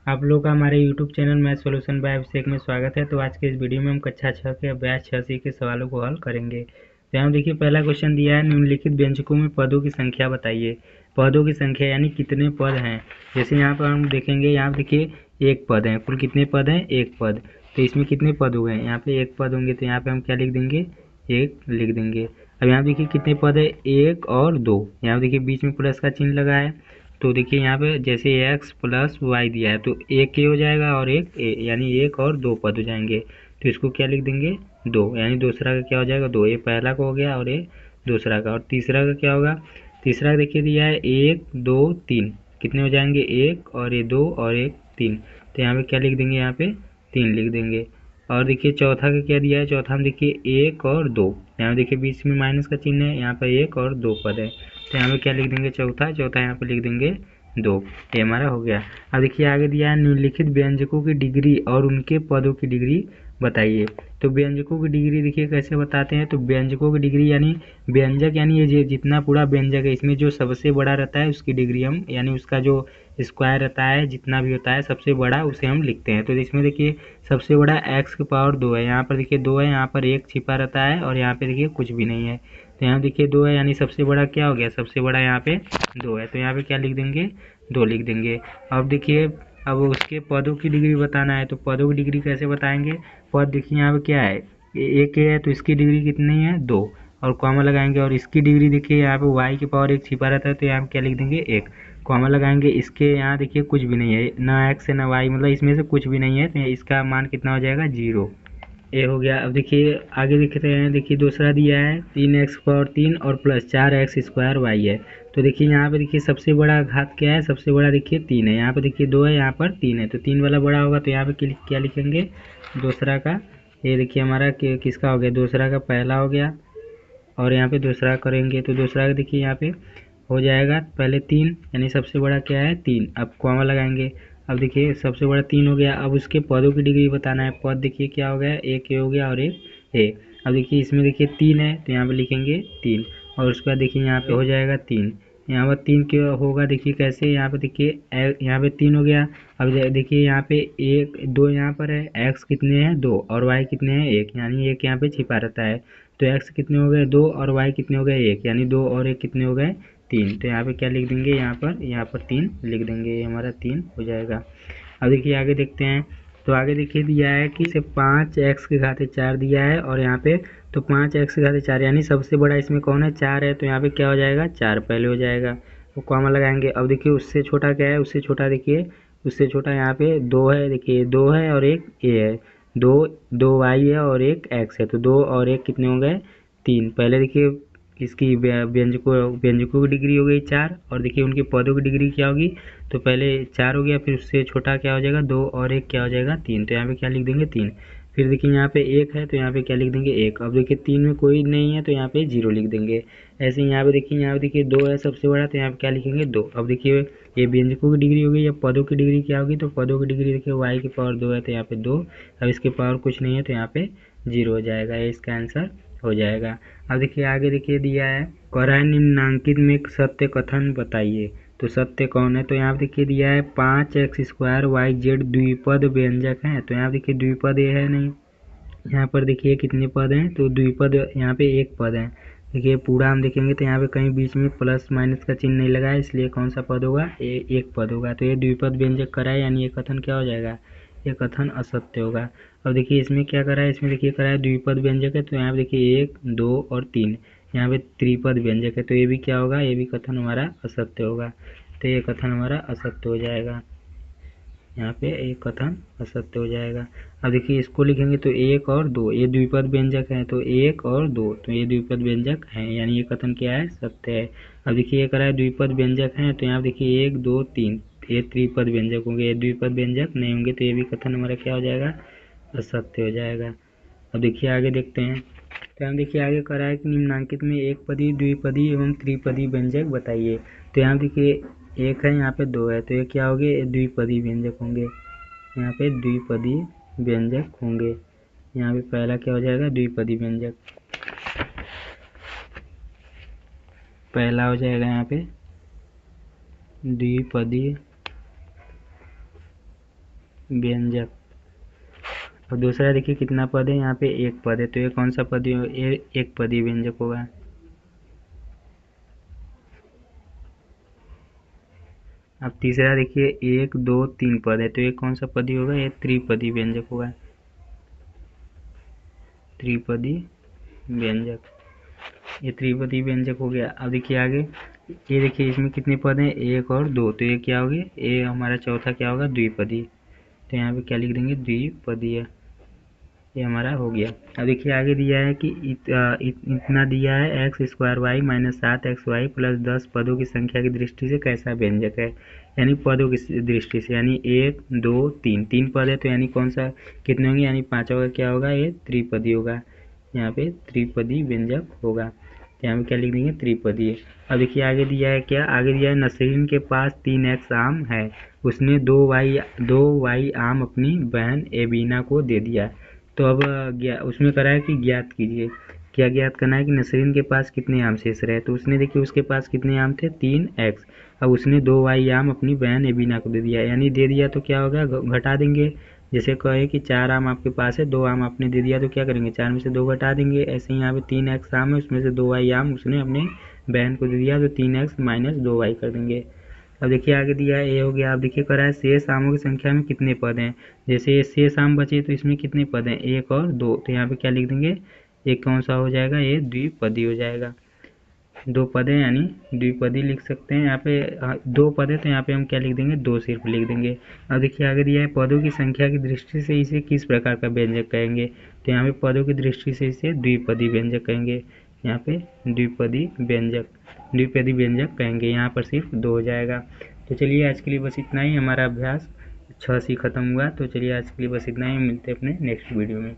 आप लोग का हमारे YouTube channel math solution by Abhishek में स्वागत है। तो आज के इस वीडियो में हम कक्षा 6 के अभ्यास 6C के सवालों को हल करेंगे। तो यहाँ देखिए पहला क्वेश्चन दिया है, निम्नलिखित व्यंजकों में पदों की संख्या बताइए। पदों की संख्या यानी कितने पद हैं। जैसे यहाँ पर हम देखेंगे, यहाँ देखिए एक पद है। कुल कितने पद हैं? एक पद। तो इसमें कितने पद हो गए? यहाँ पे एक पद होंगे, तो यहाँ पे हम क्या लिख देंगे? एक लिख देंगे। अब यहाँ देखिए कितने पद है? एक और दो। यहाँ देखिए बीच में प्लस का चिन्ह लगा है। तो देखिए यहाँ पे जैसे x प्लस वाई दिया है, तो एक ए हो जाएगा और एक ए, यानी एक और दो पद हो जाएंगे। तो इसको क्या लिख देंगे? दो, यानी दूसरा का क्या हो जाएगा? दो। ये पहला का हो गया और ये दूसरा का। और तीसरा का क्या होगा? तीसरा देखिए दिया है एक दो तीन, कितने हो जाएंगे? एक और ये दो और एक तीन। तो यहाँ पे क्या लिख देंगे? यहाँ पे तीन लिख देंगे। और देखिए चौथा का क्या दिया है? चौथा में देखिए एक और दो, यहाँ देखिए बीच में माइनस का चिन्ह है, यहाँ पर एक और दो पद है। तो यहाँ पे क्या लिख देंगे? चौथा यहाँ पे लिख देंगे दो। ये हमारा हो गया। अब देखिए आगे दिया है, निम्नलिखित व्यंजकों की डिग्री और उनके पदों की डिग्री बताइए। तो व्यंजकों की डिग्री देखिए कैसे बताते हैं। तो व्यंजकों की डिग्री यानी व्यंजक, यानी ये जितना पूरा व्यंजक है, इसमें जो सबसे बड़ा रहता है उसकी डिग्री हम, यानी उसका जो स्क्वायर रहता है, जितना भी होता है सबसे बड़ा, उसे हम लिखते हैं। तो इसमें देखिए सबसे बड़ा x की पावर दो है, यहाँ पर देखिए दो है, यहाँ पर एक छिपा रहता है और यहाँ पे देखिए कुछ भी नहीं है। तो यहाँ देखिए दो है, यानी सबसे बड़ा क्या हो गया? सबसे बड़ा यहाँ पे दो है। तो यहाँ पे क्या लिख देंगे? दो लिख देंगे। अब देखिए अब उसके पदों की डिग्री बताना है। तो पदों की डिग्री कैसे बताएंगे? पद देखिए यहाँ पे क्या है? एक है, तो इसकी डिग्री कितनी है? दो। और कॉमा लगाएंगे। और इसकी डिग्री देखिए यहाँ पे y की पावर एक छिपा रहता है, तो यहाँ पे क्या लिख देंगे? एक। कॉमा लगाएंगे। इसके यहाँ देखिए कुछ भी नहीं है, ना x है ना y, मतलब इसमें से कुछ भी नहीं है, तो इसका मान कितना हो जाएगा? जीरो। ये हो गया। अब देखिए आगे देखते हैं। देखिए दूसरा दिया है 3x पावर 3 और प्लस 4x स्क्वायर वाई है। तो देखिए यहाँ पे देखिए सबसे बड़ा घात क्या है? सबसे बड़ा देखिए 3 है, यहाँ पे देखिए 2 है, यहाँ पर 3 है, तो 3 वाला बड़ा होगा। तो यहाँ पे क्या लिखेंगे? दूसरा का। ये देखिए हमारा किसका हो गया? दूसरा का पहला हो गया। और यहाँ पे दूसरा करेंगे, तो दूसरा का देखिए यहाँ पे हो जाएगा पहले 3, यानी सबसे बड़ा क्या है? 3। अब कॉमा लगाएंगे। अब देखिए सबसे बड़ा 3 हो गया। अब उसके पदों की डिग्री बताना है। पद देखिए क्या हो गया? एक ए हो गया और एक ए। अब देखिए इसमें देखिए 3 है, तो यहाँ पे लिखेंगे 3। और उसके बाद देखिए यहाँ पे हो जाएगा 3। यहाँ पर 3 क्यों होगा? देखिए कैसे? यहाँ पे देखिए यहाँ पे 3 हो गया। अब देखिए यहाँ पे एक दो यहाँ पर है, एक्स कितने हैं? दो, और वाई कितने हैं? एक, यानी एक यहाँ पे छिपा रहता है। तो एक्स कितने हो गए? दो, और वाई कितने हो गए? एक, यानी दो और एक कितने हो गए? तीन। तो यहाँ पे क्या लिख देंगे? यहाँ पर तीन लिख देंगे। ये हमारा 3 हो जाएगा। अब देखिए आगे देखते हैं। तो आगे देखिए दिया है कि इसे 5x⁴ दिया है, और यहाँ पे तो 5x⁴ यानी सबसे बड़ा इसमें कौन है? 4 है। तो यहाँ पे क्या हो जाएगा? 4 पहले हो जाएगा। तो कॉमा लगाएंगे। अब देखिए उससे छोटा क्या है? उससे छोटा देखिए, उससे छोटा यहाँ पे 2 है। देखिए 2 है और एक ए है। दो, 2y है और एक x है। तो 2 और एक कितने हो गए? 3। पहले देखिए इसकी व्यंजकों की डिग्री हो गई 4, और देखिए उनके पदों की डिग्री क्या होगी? तो पहले 4 हो गया, फिर उससे छोटा क्या हो जाएगा? 2 और एक क्या हो जाएगा? 3। तो यहाँ पे क्या लिख देंगे? 3। फिर देखिए यहाँ पे एक है, तो यहाँ पे क्या लिख देंगे? एक। अब देखिए 3 में कोई नहीं है, तो यहाँ पे 0 लिख देंगे। ऐसे ही यहाँ पे देखिए 2 है सबसे बड़ा, तो यहाँ पे क्या लिखेंगे? 2। अब देखिए ये व्यंजकों की डिग्री हो गई। या पदों की डिग्री क्या होगी? तो पदों की डिग्री देखिए y की पावर 2 है, तो यहाँ पे 2। अब इसके पावर कुछ नहीं है, तो यहाँ पे 0 हो जाएगा। ये इसका आंसर हो जाएगा। अब देखिए आगे देखिए दिया है, कह रहा है निम्नांकित में एक सत्य कथन बताइए। तो सत्य कौन है? तो यहाँ देखिए दिया है 5x² yz द्विपद व्यंजक है। तो यहाँ देखिए द्विपद ये है नहीं, यहाँ पर देखिए कितने पद हैं? तो द्विपद यहाँ पे एक पद है। देखिए पूरा हम देखेंगे तो यहाँ पे कहीं बीच में प्लस माइनस का चिन्ह नहीं लगा है, इसलिए कौन सा पद होगा? एक पद होगा। तो ये द्विपद व्यंजक करा है, यानी ये कथन क्या हो जाएगा? ये कथन असत्य होगा। अब देखिए इसमें क्या करा है? इसमें देखिए करा है द्विपद व्यंजक है, तो यहाँ पे देखिए 1 2 और 3, यहाँ पे त्रिपद व्यंजक है, तो ये भी क्या होगा? ये भी कथन हमारा असत्य होगा। तो ये कथन हमारा असत्य हो जाएगा। यहाँ पे एक कथन असत्य हो जाएगा। अब देखिए इसको लिखेंगे तो 1 और 2, ये द्विपद व्यंजक है, तो 1 और 2, तो ये द्विपद व्यंजक है, यानी ये कथन क्या है? सत्य है। अब देखिए ये करा है द्विपद व्यंजक है, तो यहाँ देखिए 1 2 3, ये त्रिपद व्यंजक होंगे, ये द्विपद व्यंजक नहीं होंगे, तो ये भी कथन हमारा क्या हो जाएगा? असत्य हो जाएगा। अब देखिए आगे देखते हैं। तो हम देखिए आगे करा है कि निम्नांकित में एक पदी, द्विपदी एवं त्रिपदी व्यंजक बताइए। तो यहाँ देखिए एक है, यहाँ पे 2 है, तो ये क्या होंगे? द्विपदी व्यंजक होंगे। यहाँ पे द्विपदी व्यंजक होंगे। यहाँ पे पहला क्या हो जाएगा? द्विपदी व्यंजक पहला हो जाएगा। यहाँ पे द्विपदी व्यंजक। और दूसरा देखिए कितना पद है, यहाँ पे एक पद है, तो ये कौन सा पद एक पदी व्यंजक होगा। अब तीसरा देखिए 1 2 3 पद है, तो ये कौन सा पदी होगा, ये त्रिपदी व्यंजक होगा, त्रिपदी व्यंजक। ये त्रिपदी व्यंजक हो गया। अब देखिए आगे, ये देखिए इसमें कितने पद हैं, 1 और 2, तो ये क्या हो गया, ये हमारा चौथा क्या होगा, द्विपदी। तो यहाँ पे क्या लिख देंगे, द्विपदीय। ये हमारा हो गया। अब देखिए आगे दिया है कि इतना दिया है x² y - 7xy + 10 पदों की संख्या की दृष्टि से कैसा व्यंजक है। यानी पदों की दृष्टि से, यानी 1 2 3 3 पद है, तो यानी कौन सा कितने होंगे, यानी पाँचों का क्या होगा, ये त्रिपदी होगा। यहाँ पे त्रिपदी व्यंजक होगा, तो यहाँ पे क्या लिख देंगे, त्रिपदी। अब देखिए आगे दिया है क्या, आगे दिया है नसरीन के पास 3x आम है, उसने 2y आम अपनी बहन एबीना को दे दिया। तो अब उसमें करा है कि ज्ञात कीजिए, क्या ज्ञात करना है कि नसरीन के पास कितने आम शेष रहे। तो उसने देखिए उसके पास कितने आम थे, 3x। अब उसने 2y आम अपनी बहन एबीना को दे दिया, यानी दे दिया तो क्या होगा, घटा देंगे। जैसे कहे कि 4 आम आपके पास है, 2 आम आपने दे दिया, तो क्या करेंगे, 4 में से 2 घटा देंगे। ऐसे ही यहाँ पे 3x आम है, उसमें से 2y आम उसने अपने बहन को दे दिया, तो 3x - 2y कर देंगे। अब देखिए आगे दिया है, ये हो गया। अब देखिए करा है शेष आमों की संख्या में कितने पद हैं। जैसे ये शेष आम बचे, तो इसमें कितने पद हैं, 1 और 2, तो यहाँ पे क्या लिख देंगे, एक कौन सा हो जाएगा, ये द्विपदी हो जाएगा। 2 पद है यानी द्विपदी लिख सकते हैं। यहाँ पे 2 पद है, तो यहाँ पे हम क्या लिख देंगे, 2 सिर्फ लिख देंगे। अब देखिए आगे दिया है पदों की संख्या की दृष्टि से इसे किस प्रकार का व्यंजक कहेंगे। तो यहाँ पे पदों की दृष्टि से इसे द्विपदी व्यंजक कहेंगे। यहाँ पे द्विपदी व्यंजक कहेंगे। यहाँ पर सिर्फ 2 हो जाएगा। तो चलिए आज के लिए बस इतना ही, हमारा अभ्यास 6 से ख़त्म हुआ। तो चलिए आज के लिए बस इतना ही, मिलते हैं अपने नेक्स्ट वीडियो में।